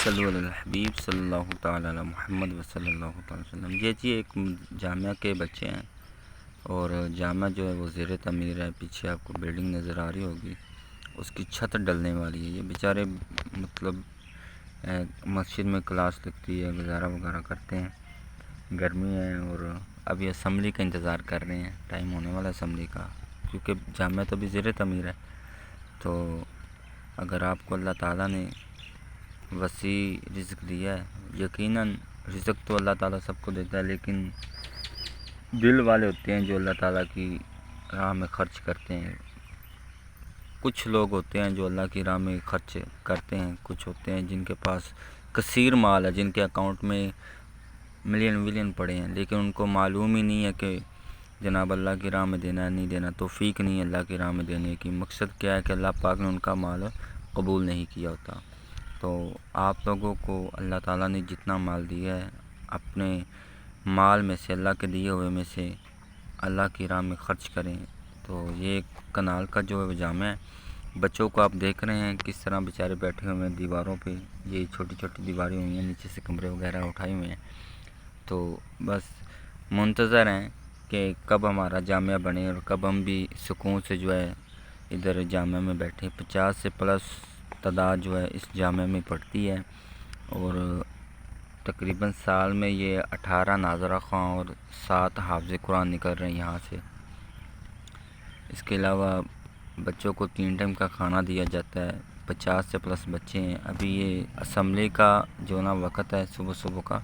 صلی اللہ الحبیب صلی اللہ تعالی علی محمد وصلی اللہ تعالی وسلم۔ یہ جی ایک جامعہ کے بچے ہیں اور جامعہ جو ہے وہ زیر تعمیر ہے۔ پیچھے آپ کو بلڈنگ نظر آ رہی ہوگی، اس کی چھت ڈلنے والی ہے۔ یہ بیچارے مطلب مسجد میں کلاس لگتی ہے، وغیرہ وغیرہ کرتے ہیں، گرمی ہے اور ابھی اسمبلی کا انتظار کر رہے ہیں، ٹائم ہونے والا اسمبلی کا، کیونکہ جامعہ تو بھی زیر تعمیر ہے۔ تو اگر آپ کو اللہ تعالیٰ نے وسیع رزق دیا ہے، یقیناً رزق تو اللہ تعالیٰ سب کو دیتا ہے، لیکن دل والے ہوتے ہیں جو اللہ تعالیٰ کی راہ میں خرچ کرتے ہیں۔ کچھ لوگ ہوتے ہیں جو اللہ کی راہ میں خرچ کرتے ہیں، کچھ ہوتے ہیں جن کے پاس کثیر مال ہے، جن کے اکاؤنٹ میں ملین ملین پڑے ہیں، لیکن ان کو معلوم ہی نہیں ہے کہ جناب اللہ کی راہ میں دینا ہے نہیں دینا، توفیق نہیں ہے اللہ کی راہ میں دینے کی۔ مقصد کیا ہے کہ اللہ پاک نے ان کا مال قبول نہیں کیا ہوتا۔ تو آپ لوگوں کو اللہ تعالیٰ نے جتنا مال دیا ہے، اپنے مال میں سے، اللہ کے دیے ہوئے میں سے اللہ کی راہ میں خرچ کریں۔ تو یہ کنال کا جو جامعہ ہے، بچوں کو آپ دیکھ رہے ہیں کس طرح بیچارے بیٹھے ہوئے ہیں دیواروں پہ، یہ چھوٹی چھوٹی دیواریں ہوئی ہیں، نیچے سے کمرے وغیرہ اٹھائے ہوئے ہیں۔ تو بس منتظر ہیں کہ کب ہمارا جامعہ بنے اور کب ہم بھی سکون سے جو ہے ادھر جامعہ میں بیٹھے۔ 50 سے پلس تعداد جو ہے اس جامعہ میں پڑھتی ہے اور تقریباً سال میں یہ 18 ناظرہ خواں اور 7 حافظ قرآن نکل رہے ہیں یہاں سے۔ اس کے علاوہ بچوں کو 3 ٹائم کا کھانا دیا جاتا ہے۔ 50 سے پلس بچے ہیں۔ ابھی یہ اسمبلی کا جو نا وقت ہے، صبح صبح کا،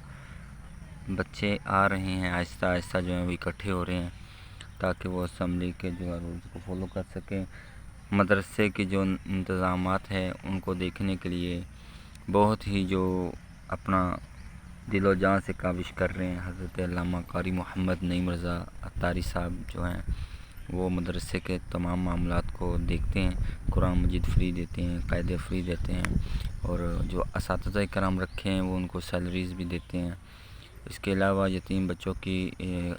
بچے آ رہے ہیں آہستہ آہستہ جو ہے وہ اکٹھے ہو رہے ہیں تاکہ وہ اسمبلی کے جو ہے رولز کو فالو کر سکیں۔ مدرسے کے جو انتظامات ہیں ان کو دیکھنے کے لیے بہت ہی جو اپنا دل و جان سے کاوش کر رہے ہیں۔ حضرت علامہ قاری محمد نعیم رضا عطاری صاحب جو ہیں وہ مدرسے کے تمام معاملات کو دیکھتے ہیں، قرآن مجید فری دیتے ہیں، قاعدے فری دیتے ہیں، اور جو اساتذہ کرام رکھے ہیں وہ ان کو سیلریز بھی دیتے ہیں۔ اس کے علاوہ یتیم بچوں کی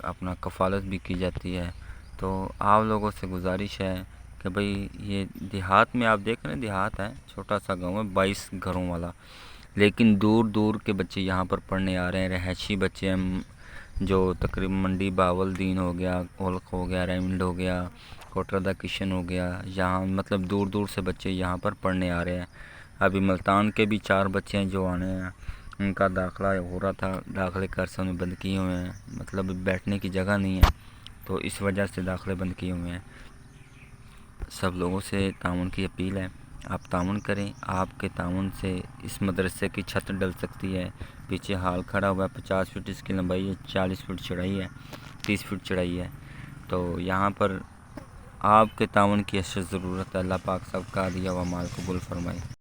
اپنا کفالت بھی کی جاتی ہے۔ تو آپ لوگوں سے گزارش ہے کہ بھئی یہ دیہات میں آپ دیکھ رہے ہیں، دیہات ہے، چھوٹا سا گاؤں ہے، 22 گھروں والا، لیکن دور دور کے بچے یہاں پر پڑھنے آ رہے ہیں۔ رہائشی بچے ہیں جو تقریباً منڈی باولدین ہو گیا، اولخ ہو گیا، ریمنڈ ہو گیا، کوٹرہ دا کشن ہو گیا، یہاں مطلب دور دور سے بچے یہاں پر پڑھنے آ رہے ہیں۔ ابھی ملتان کے بھی 4 بچے ہیں جو آنے ہیں، ان کا داخلہ ہو رہا تھا، داخلے کا عرصہ بند کیے ہوئے ہیں، مطلب بیٹھنے کی جگہ نہیں ہے، تو اس وجہ سے داخلے بند کیے ہوئے ہیں۔ سب لوگوں سے تعاون کی اپیل ہے، آپ تعاون کریں، آپ کے تعاون سے اس مدرسے کی چھت ڈل سکتی ہے۔ پیچھے ہال کھڑا ہوا ہے، 50 فٹ اس کی لمبائی ہے، 40 فٹ چڑھائی ہے، 30 فٹ چڑھائی ہے۔ تو یہاں پر آپ کے تعاون کی اشد ضرورت ہے۔ اللہ پاک سب کا دیا ہوا مال قبول فرمائے۔